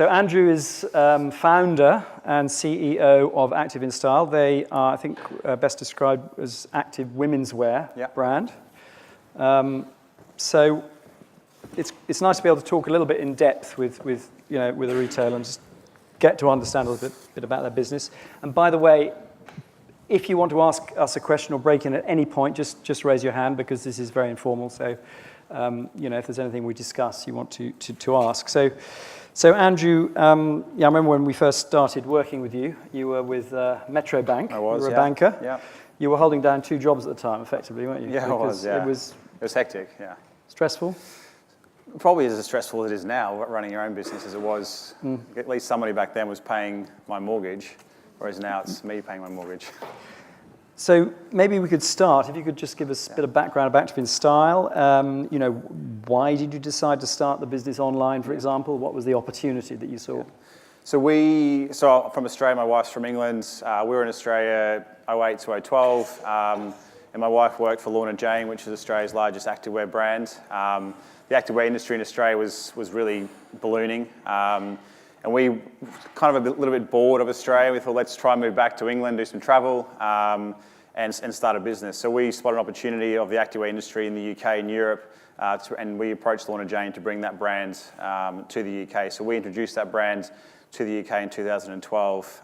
So Andrew is founder and CEO of Active in Style. They are, I think, best described as active women's wear brand. So it's nice to be able to talk a little bit in depth with a retailer and just get to understand a little bit about their business. And by the way, if you want to ask us a question or break in at any point, just raise your hand, because this is very informal. So if there's anything we discuss you want to ask. So Andrew, I remember when we first started working with you, you were with Metro Bank. I was, You were a banker. Yeah. You were holding down 2 jobs at the time, effectively, weren't you? Yeah, I was, yeah. It was hectic, yeah. Stressful? Probably as stressful as it is now, running your own business, as it was. At least somebody back then was paying my mortgage, whereas now it's me paying my mortgage. So maybe we could start, if you could just give us a bit of background about Active in Style. Why did you decide to start the business online, for example? What was the opportunity that you saw? Yeah. So I'm from Australia, my wife's from England. We were in Australia 08 to 012, and my wife worked for Lorna Jane, which is Australia's largest activewear brand. The activewear industry in Australia was really ballooning. And we kind of a little bit bored of Australia. We thought, let's try and move back to England, do some travel, and start a business. So we spotted an opportunity of the activewear industry in the UK and Europe, and we approached Lorna Jane to bring that brand to the UK. So we introduced that brand to the UK in 2012.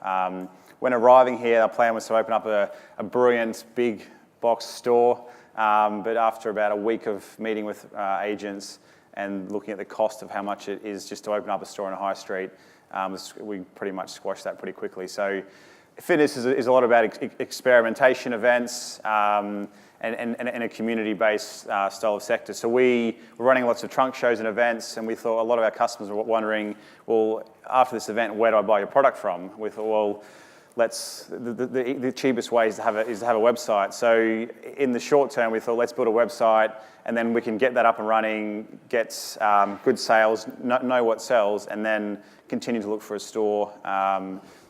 When arriving here, our plan was to open up a brilliant big box store, but after about a week of meeting with agents and looking at the cost of how much it is just to open up a store on a high street, we pretty much squashed that pretty quickly. So fitness is a lot about experimentation events and a community-based style of sector. So we were running lots of trunk shows and events, and we thought a lot of our customers were wondering, well, after this event, where do I buy your product from? We thought, well, the cheapest way is to have a website. So in the short term, we thought, let's build a website, and then we can get that up and running, get good sales, know what sells, and then continue to look for a store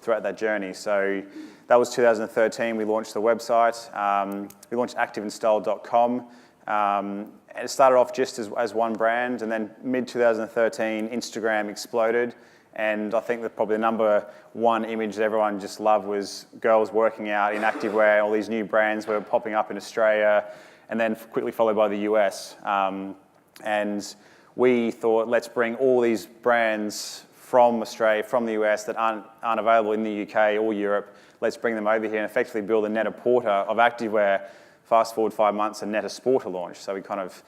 throughout that journey. So that was 2013. We launched the website. We launched activeinstyle.com. And it started off just as one brand, and then mid-2013, Instagram exploded. And I think that probably the number one image that everyone just loved was girls working out in activewear. All these new brands were popping up in Australia, and then quickly followed by the US. And we thought, let's bring all these brands from Australia, from the US, that aren't available in the UK or Europe. Let's bring them over here and effectively build a net-a-porter of activewear. Fast forward 5 months, and net-a-sporter launched. So we kind of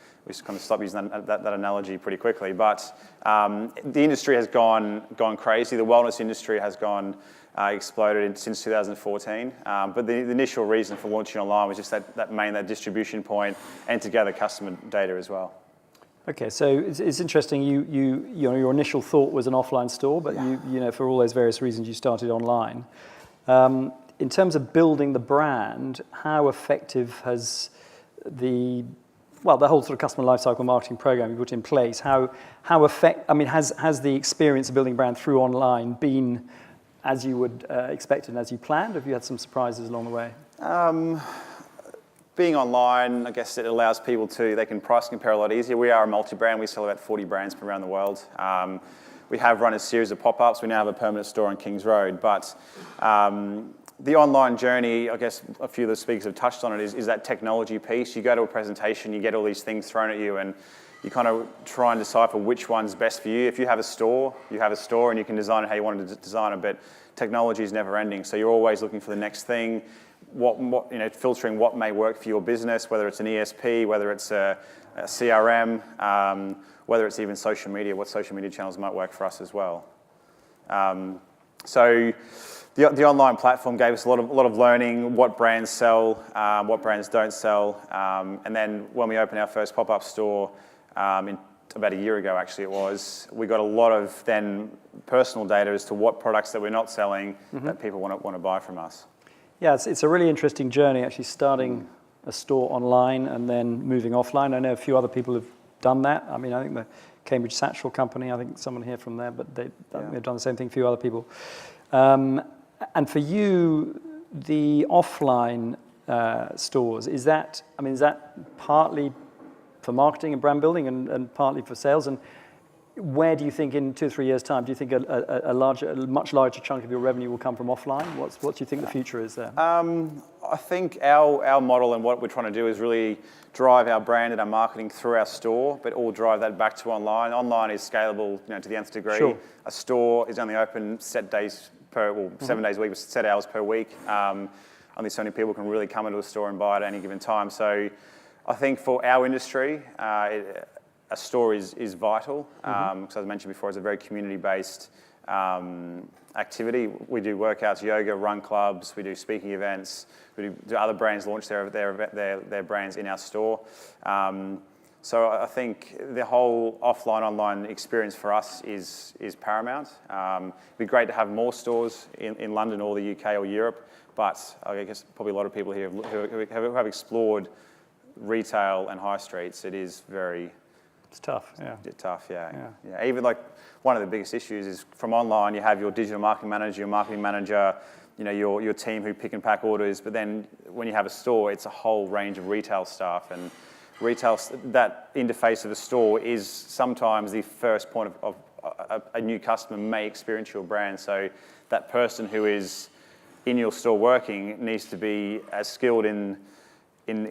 stopped using that analogy pretty quickly. But the industry has gone crazy. The wellness industry has gone exploded since 2014. But the initial reason for launching online was just that distribution point, and to gather customer data as well. Okay, so it's interesting. Your initial thought was an offline store, but for all those various reasons, you started online. In terms of building the brand, how effective has the whole sort of customer lifecycle marketing program you put in place? Has the experience of building a brand through online been as you would expect and as you planned? Have you had some surprises along the way? Being online, I guess it allows people they can price compare a lot easier. We are a multi-brand. We sell about 40 brands from around the world. We have run a series of pop-ups. We now have a permanent store on Kings Road. But the online journey, I guess a few of the speakers have touched on it, is that technology piece. You go to a presentation, you get all these things thrown at you, and you kind of try and decipher which one's best for you. If you have a store, and you can design it how you want to design it, but technology is never ending. So you're always looking for the next thing, filtering what may work for your business, whether it's an ESP, whether it's a CRM, whether it's even social media, what social media channels might work for us as well. So the online platform gave us a lot of learning, what brands sell, what brands don't sell. And then when we opened our first pop-up store, about a year ago actually it was, we got a lot of then personal data as to what products that we're not selling that people want to buy from us. Yeah, it's a really interesting journey, actually, starting a store online and then moving offline. I know a few other people have done that. I mean, I think the Cambridge Satchel Company, I think someone here from there, but they've done the same thing, a few other people. And for you, the offline stores, is that partly for marketing and brand building and partly for sales? And where do you think in 2 or 3 years' time, do you think a much larger chunk of your revenue will come from offline? What do you think the future is there? I think our model and what we're trying to do is really drive our brand and our marketing through our store, but all drive that back to online. Online is scalable, to the nth degree. Sure. A store is only open set days 7 days a week, set hours per week. Only so many people can really come into a store and buy at any given time. So I think for our industry, a store is vital. Because as I mentioned before, it's a very community-based activity. We do workouts, yoga, run clubs, we do speaking events, we do other brands launch their brands in our store. So I think the whole offline-online experience for us is paramount. It'd be great to have more stores in London or the UK or Europe, but I guess probably a lot of people here who have explored retail and high streets, it is very... It's tough, yeah. Tough, yeah. Even like one of the biggest issues is from online, you have your digital marketing manager, your team who pick and pack orders, but then when you have a store, it's a whole range of retail staff, and that interface of a store is sometimes the first point of a new customer may experience your brand. So that person who is in your store working needs to be as skilled in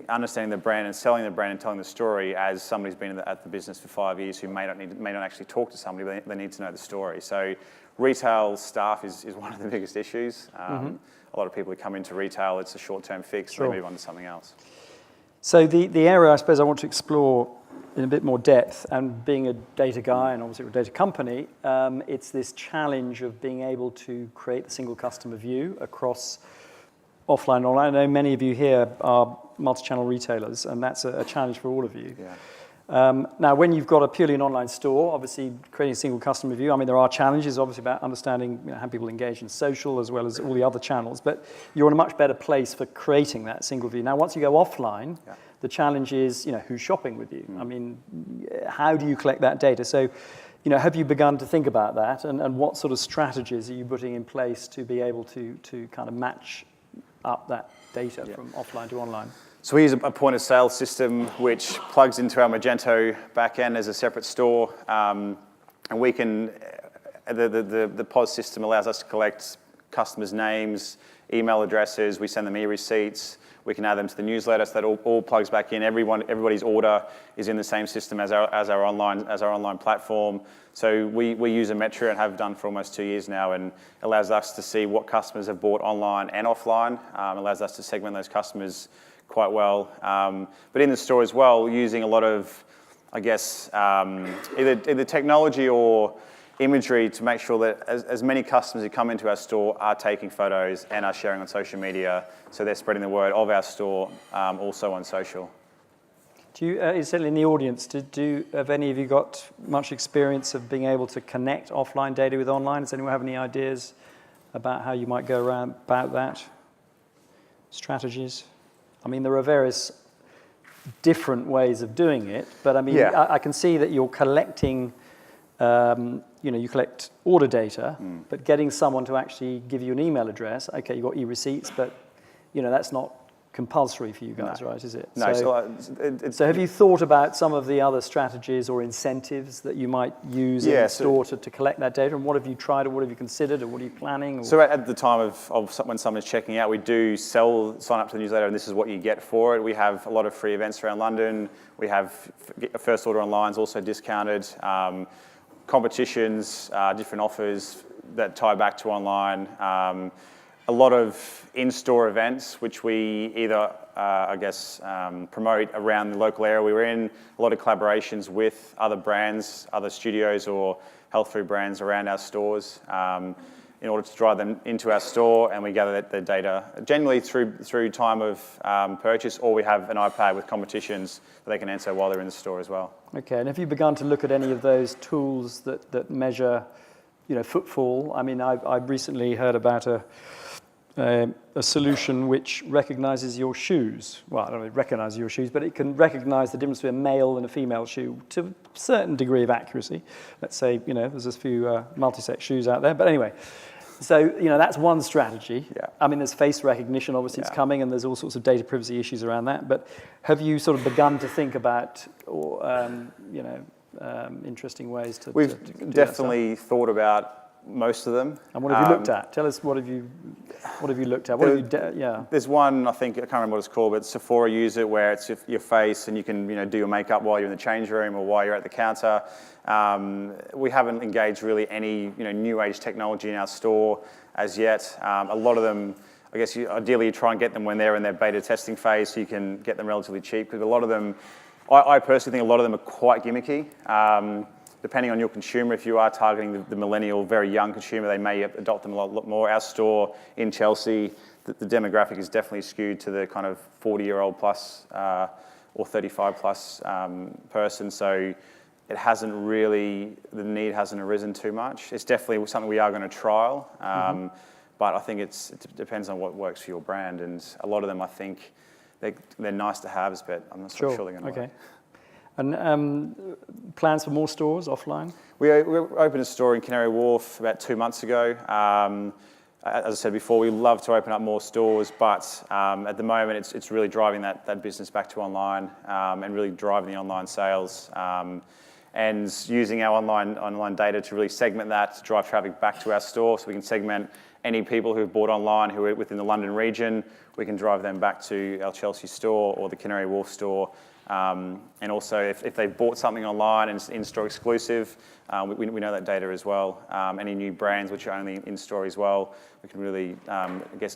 understanding the brand and selling the brand and telling the story as somebody who's been at the business for 5 years who may not actually talk to somebody, but they need to know the story. So retail staff is one of the biggest issues. A lot of people who come into retail, it's a short-term fix, They move on to something else. So the area I suppose I want to explore in a bit more depth, and being a data guy and obviously a data company, it's this challenge of being able to create the single customer view across offline and online. I know many of you here are multi-channel retailers, and that's a challenge for all of you. Yeah. Now, when you've got a purely an online store, obviously creating a single customer view, I mean, there are challenges obviously about understanding how people engage in social as well as all the other channels, but you're in a much better place for creating that single view. Now, once you go offline, the challenge is, who's shopping with you? I mean, how do you collect that data? So, have you begun to think about that, and what sort of strategies are you putting in place to be able to kind of match up that data from offline to online? So we use a point of sale system which plugs into our Magento backend as a separate store, and we can, the POS system allows us to collect customers' names, email addresses, we send them e-receipts, we can add them to the newsletter, so that all plugs back in. Everybody's order is in the same system as our online platform. So we use a Metro and have done for almost 2 years now, and allows us to see what customers have bought online and offline. Allows us to segment those customers quite well. But in the store as well, using a lot of, I guess, either technology or imagery to make sure that as many customers who come into our store are taking photos and are sharing on social media, so they're spreading the word of our store also on social. Do you, certainly in the audience, have any of you got much experience of being able to connect offline data with online? Does anyone have any ideas about how you might go around about that? Strategies? I mean, there are various different ways of doing it, but I mean, I can see that you're collecting, you collect order data, but getting someone to actually give you an email address, okay, you've got e-receipts, but that's not compulsory for you guys, right, is it? No. So have you thought about some of the other strategies or incentives that you might use in the store to collect that data? And what have you tried, or what have you considered, or what are you planning? Or? So at the time of when someone's checking out, we do sign up to the newsletter, and this is what you get for it. We have a lot of free events around London. We have first order online is also discounted. Competitions, different offers that tie back to online. A lot of in-store events, which we either, promote around the local area we're in. A lot of collaborations with other brands, other studios or health food brands around our stores in order to drive them into our store, and we gather the data generally through time of purchase, or we have an iPad with competitions that they can answer while they're in the store as well. Okay, and have you begun to look at any of those tools that measure, footfall? I mean, I recently heard about a solution which recognizes your shoes. Well, I don't know if it recognizes your shoes, but it can recognize the difference between a male and a female shoe to a certain degree of accuracy. Let's say, there's a few multi-sex shoes out there. But anyway, so, that's one strategy. Yeah. I mean, there's face recognition, obviously it's coming, and there's all sorts of data privacy issues around that. But have you sort of begun to think about, interesting ways to We've to do that definitely thought about most of them. And what have you looked at? Tell us, what have you looked at? What have you There's one, I think, I can't remember what it's called, but Sephora use it, where it's your face and you can do your makeup while you're in the change room or while you're at the counter. We haven't engaged really any new age technology in our store as yet. A lot of them, I guess, ideally you try and get them when they're in their beta testing phase, so you can get them relatively cheap. Because a lot of them, I personally think a lot of them are quite gimmicky. Depending on your consumer, if you are targeting the millennial, very young consumer, they may adopt them a lot more. Our store in Chelsea, the demographic is definitely skewed to the kind of 40-year-old plus or 35 plus person. So it hasn't really, the need hasn't arisen too much. It's definitely something we are going to trial, but I think it depends on what works for your brand. And a lot of them, I think, they're nice to haves, but I'm not so sure they're going to work. And plans for more stores offline? We opened a store in Canary Wharf about 2 months ago. As I said before, we love to open up more stores, but at the moment it's really driving that business back to online and really driving the online sales and using our online data to really segment that, to drive traffic back to our store, so we can segment any people who've bought online who are within the London region. We can drive them back to our Chelsea store or the Canary Wharf store. And also, if they've bought something online and it's in-store exclusive, we know that data as well. Any new brands which are only in-store as well, we can really,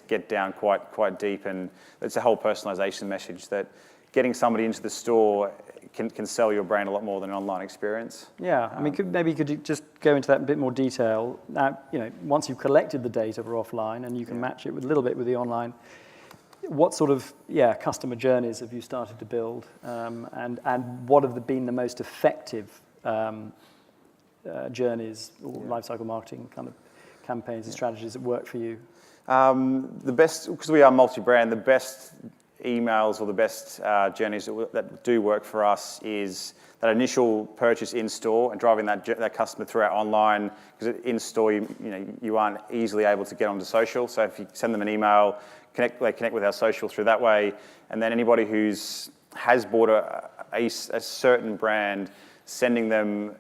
get down quite deep. And it's a whole personalisation message that getting somebody into the store can sell your brand a lot more than an online experience. Yeah, I mean, maybe could you just go into that in a bit more detail? Now, once you've collected the data for offline and you can match it with a little bit with the online, what sort of customer journeys have you started to build, and what have been the most effective journeys or lifecycle marketing kind of campaigns and strategies that work for you? The best, because we are multi-brand, the best emails or the best journeys that do work for us is that initial purchase in store and driving that customer throughout online, because in store you aren't easily able to get onto social. So if you send them an email, they connect with our social through that way, and then anybody has bought a certain brand, sending them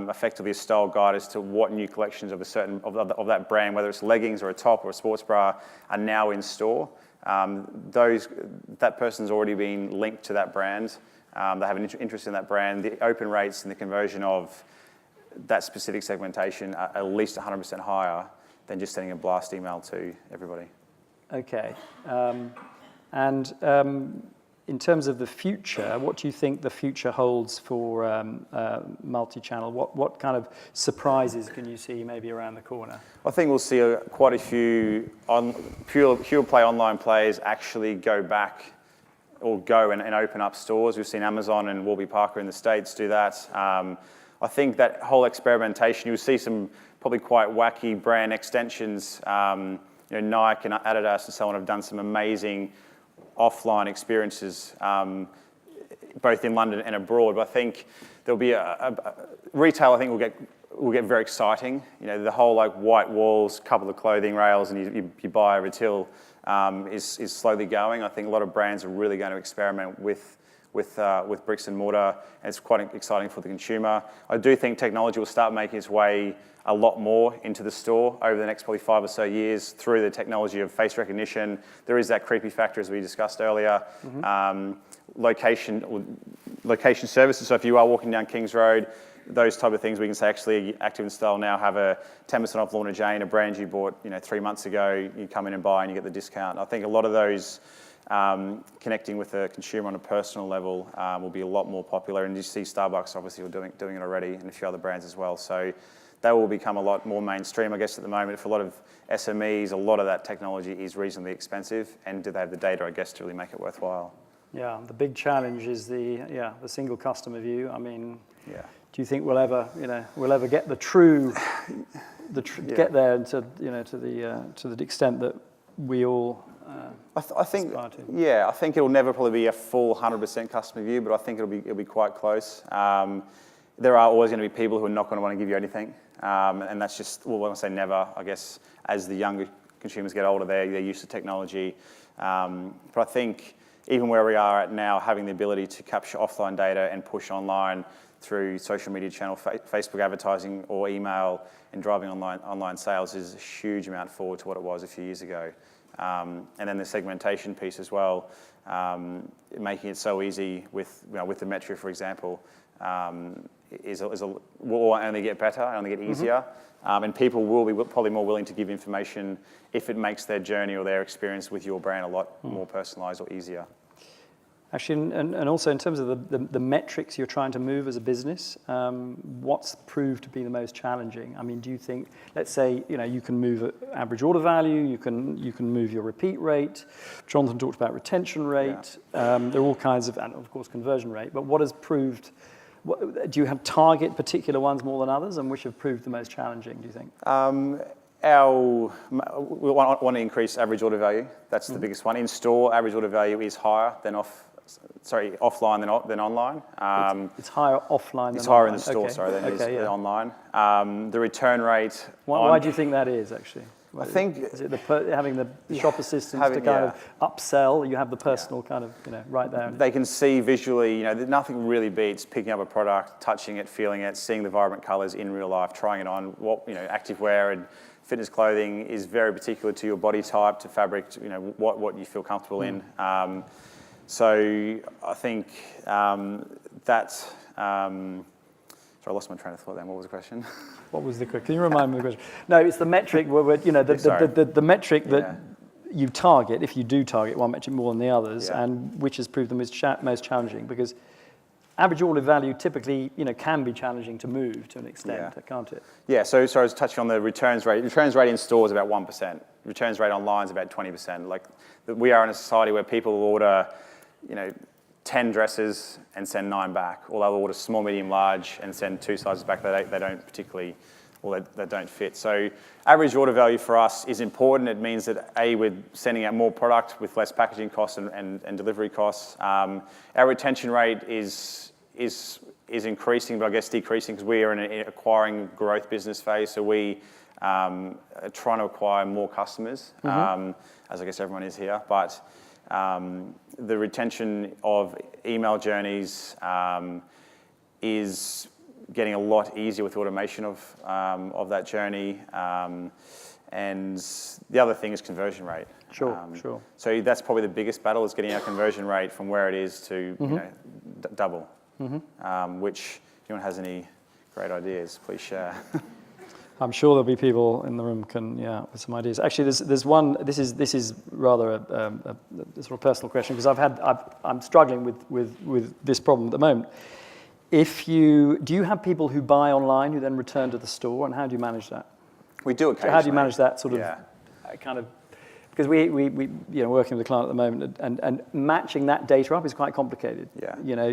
effectively a style guide as to what new collections of of that brand, whether it's leggings or a top or a sports bra, are now in store. That person's already been linked to that brand. They have an interest in that brand. The open rates and the conversion of that specific segmentation are at least 100% higher than just sending a blast email to everybody. Okay. In terms of the future, what do you think the future holds for multi-channel? What kind of surprises can you see maybe around the corner? I think we'll see quite a few pure play online players actually go back or go and open up stores. We've seen Amazon and Warby Parker in the States do that. I think that whole experimentation, you'll see some probably quite wacky brand extensions. Nike and Adidas and so on have done some amazing offline experiences, both in London and abroad. But I think there'll be retail. I think will get very exciting. The whole white walls, couple of clothing rails, and you buy over till is slowly going. I think a lot of brands are really going to experiment with bricks and mortar, and it's quite exciting for the consumer. I do think technology will start making its way a lot more into the store over the next probably 5 or so years through the technology of face recognition. There is that creepy factor, as we discussed earlier. Location services. So if you are walking down Kings Road, those type of things, we can say actually Active and Style now have a 10% off Lorna Jane, a brand you bought 3 months ago. You come in and buy and you get the discount. I think a lot of those connecting with the consumer on a personal level will be a lot more popular. And you see Starbucks obviously are doing it already, and a few other brands as well. So that will become a lot more mainstream, I guess, at the moment. For a lot of SMEs, a lot of that technology is reasonably expensive, and do they have the data, I guess, to really make it worthwhile? Yeah, the big challenge is the single customer view. I mean, do you think we'll ever get the true get there to the extent that we all I think I think it'll never probably be a full 100% customer view, but I think it'll be quite close. There are always going to be people who are not going to want to give you anything, and that's just, well, when I say never, I guess as the younger consumers get older, they're used to technology. But I think even where we are at now, having the ability to capture offline data and push online, through social media channel, Facebook advertising or email, and driving online sales is a huge amount forward to what it was a few years ago. And then the segmentation piece as well, making it so easy with the Metro, for example, will only get better, only get easier. And people will be probably more willing to give information if it makes their journey or their experience with your brand a lot more personalised or easier. Actually, and also in terms of the metrics you're trying to move as a business, what's proved to be the most challenging? I mean, do you think, let's say, you can move average order value, you can move your repeat rate. Jonathan talked about retention rate. Yeah. There are all kinds of, and of course, conversion rate. But what has proved? Do you have target particular ones more than others, and which have proved the most challenging? Do you think? We want to increase average order value. That's the biggest one. In store, average order value is higher than offline than online. It's higher offline. It's higher in the store, than it is online. The return rate. Why do you think that is actually? I think is it having the shop assistants to kind of upsell? You have the personal kind of right there. They can see visually. Nothing really beats picking up a product, touching it, feeling it, seeing the vibrant colours in real life, trying it on. What activewear and fitness clothing is very particular to your body type, to fabric, what you feel comfortable in. So I think that's. Sorry, I lost my train of thought then. What was the question? What was the question? Can you remind me of the question? No, it's the metric where the metric that you target, if you do target one metric more than the others, and which has proved the most challenging, because average order value typically, can be challenging to move to an extent, can't it? Yeah, so I was touching on the returns rate. Returns rate in store is about 1%. Returns rate online is about 20%. Like, we are in a society where people order, 10 dresses and send 9 back, or they'll order small, medium, large and send 2 sizes back that they don't particularly, or they don't fit. So average order value for us is important. It means that we're sending out more product with less packaging costs and delivery costs. Our retention rate is increasing, but I guess decreasing because we are in an acquiring growth business phase. So we are trying to acquire more customers, as I guess everyone is here. But the retention of email journeys is getting a lot easier with automation of that journey. And the other thing is conversion rate. Sure. So that's probably the biggest battle, is getting our conversion rate from where it is to double. Which, if anyone has any great ideas, please share. I'm sure there'll be people in the room with some ideas. Actually, there's one. This is rather a sort of personal question, because I'm struggling with this problem at the moment. Do you have people who buy online who then return to the store, and how do you manage that? We do occasionally. So how do you manage that sort of kind of? Because we working with a client at the moment, and matching that data up is quite complicated.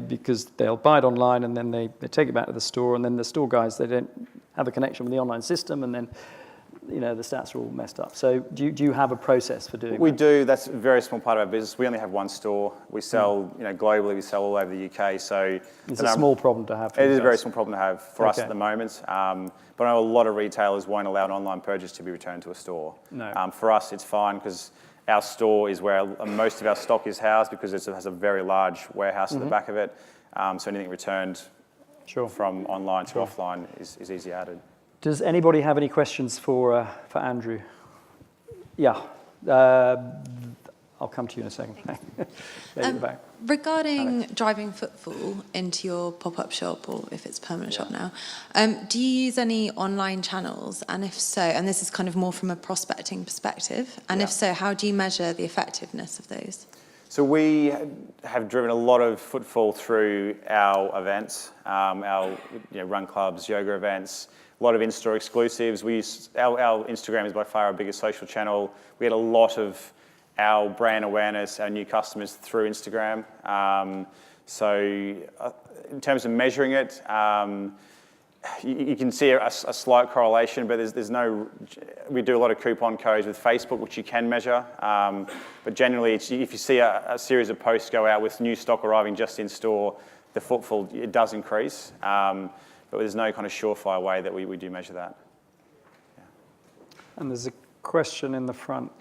Because they'll buy it online and then they take it back to the store, and then the store guys, they don't have a connection with the online system, and then the stats are all messed up. So do you have a process for doing that? We do. That's a very small part of our business. We only have one store. We sell globally. We sell all over the UK. So it's a small problem to have. It is a very small problem to have for us at the moment. But I know a lot of retailers won't allow an online purchase to be returned to a store. No. For us, it's fine because our store is where most of our stock is housed, because it has a very large warehouse at the back of it. So anything returned from online to offline is easy added. Does anybody have any questions for Andrew? Yeah. I'll come to you in a second. There you back. Regarding driving footfall into your pop-up shop, or if it's permanent shop now, do you use any online channels? And if so, and this is kind of more from a prospecting perspective, and if so, how do you measure the effectiveness of those? So we have driven a lot of footfall through our events, our run clubs, yoga events, a lot of in-store exclusives. Our Instagram is by far our biggest social channel. We had a lot of our brand awareness, our new customers through Instagram. So in terms of measuring it, you can see a slight correlation, but there's no. We do a lot of coupon codes with Facebook, which you can measure. But generally, if you see a series of posts go out with new stock arriving just in store, the footfall, it does increase. But there's no kind of surefire way that we do measure that. Yeah. And there's a question in the front.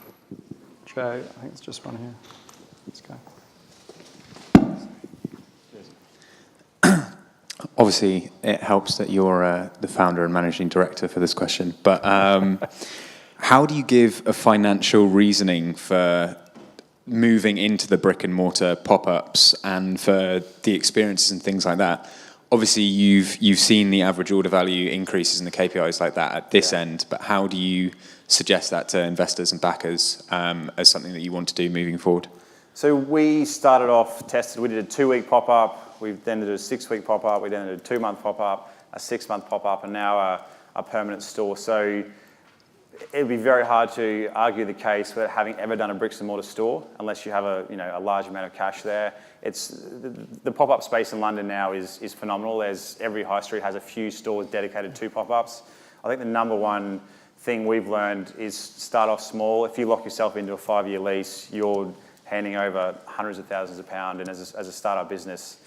Joe, I think it's just one here. Let's go. Obviously, it helps that you're the founder and managing director for this question, but how do you give a financial reasoning for moving into the brick and mortar pop-ups and for the experiences and things like that? Obviously, you've seen the average order value increases in the KPIs like that at this end, but how do you suggest that to investors and backers as something that you want to do moving forward? So we started off, tested, we did a 2-week pop-up, we then did a 6-week pop-up, we then did a 2-month pop-up, a 6-month pop-up, and now a permanent store. So it'd be very hard to argue the case without having ever done a bricks and mortar store, unless you have a large amount of cash there. It's the pop-up space in London now is phenomenal. Every high street has a few stores dedicated to pop-ups. I think the number one thing we've learned is start off small. If you lock yourself into a 5-year lease, you're handing over hundreds of thousands of pounds, and as a startup business,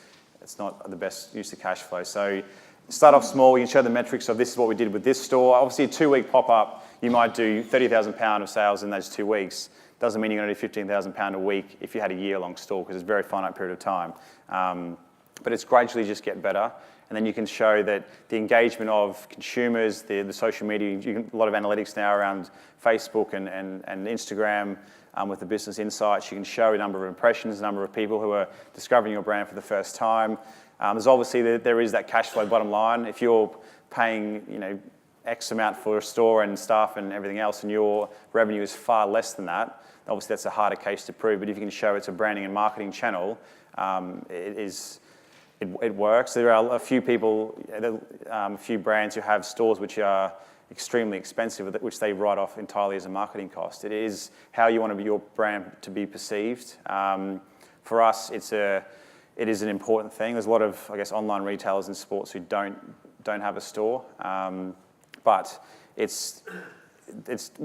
it's not the best use of cash flow. So start off small. You can show the metrics of this is what we did with this store. Obviously, a 2-week pop-up, you might do £30,000 of sales in those 2 weeks. Doesn't mean you're going to do £15,000 a week if you had a year-long store, because it's a very finite period of time. But it's gradually just get better. And then you can show that the engagement of consumers, the social media, a lot of analytics now around Facebook and Instagram with the business insights. You can show a number of impressions, a number of people who are discovering your brand for the first time. There's obviously, there is that cash flow bottom line. If you're paying, X amount for a store and staff and everything else, and your revenue is far less than that, obviously that's a harder case to prove. But if you can show it's a branding and marketing channel, it works. There are a few people, a few brands who have stores which are extremely expensive, which they write off entirely as a marketing cost. It is how you want your brand to be perceived. For us, it is an important thing. There's a lot of, online retailers in sports who don't have a store. But it's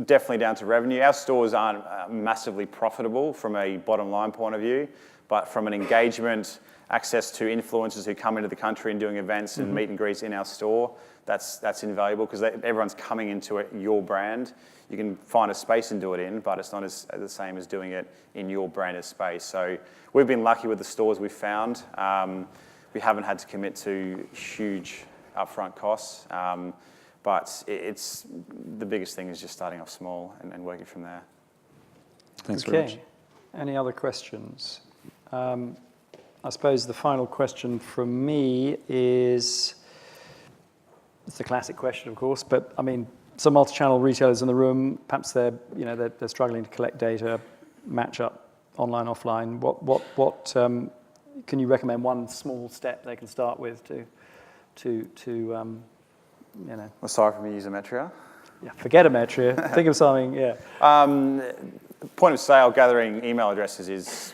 definitely down to revenue. Our stores aren't massively profitable from a bottom line point of view, but from an engagement, access to influencers who come into the country and doing events and meet and greets in our store, that's invaluable, because everyone's coming into your brand. You can find a space and do it in, but it's not the same as doing it in your branded space. So we've been lucky with the stores we've found. We haven't had to commit to huge upfront costs. But it's the biggest thing is just starting off small and working from there. Thanks very much. Any other questions? I suppose the final question from me is, it's the classic question, of course, but I mean, some multi-channel retailers in the room, perhaps they're struggling to collect data, match up online, offline. What can you recommend one small step they can start with to Aside from use Metria? Yeah, forget Metria. Think of something, yeah. Point of sale, gathering email addresses is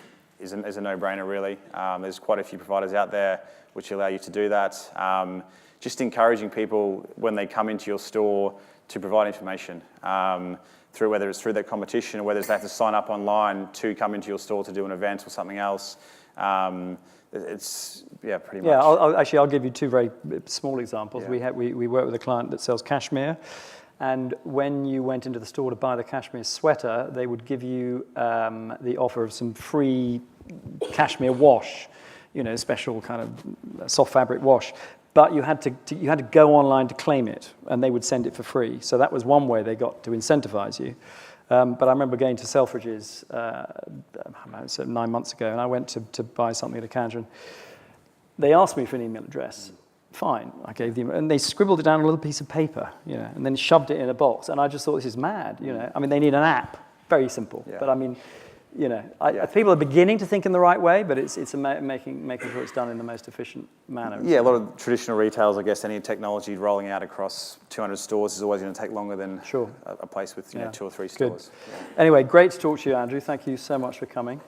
a no-brainer, really. There's quite a few providers out there which allow you to do that. Just encouraging people when they come into your store to provide information, whether it's through their competition or whether they have to sign up online to come into your store to do an event or something else. It's pretty much. Yeah, I'll give you 2 very small examples. Yeah. We work with a client that sells cashmere, and when you went into the store to buy the cashmere sweater, they would give you the offer of some free cashmere wash, special kind of soft fabric wash. But you had to go online to claim it, and they would send it for free. So that was one way they got to incentivize you. But I remember going to Selfridges 9 months ago, and I went to buy something at a counter, and they asked me for an email address. Fine, I gave them, and they scribbled it down on a little piece of paper, and then shoved it in a box. And I just thought, this is mad, I mean, they need an app, very simple. Yeah. But I mean, people are beginning to think in the right way, but it's making sure it's done in the most efficient manner. Yeah, a lot of traditional retailers, any technology rolling out across 200 stores is always going to take longer than a place with 2 or 3 stores. Yeah. Anyway, great to talk to you, Andrew. Thank you so much for coming.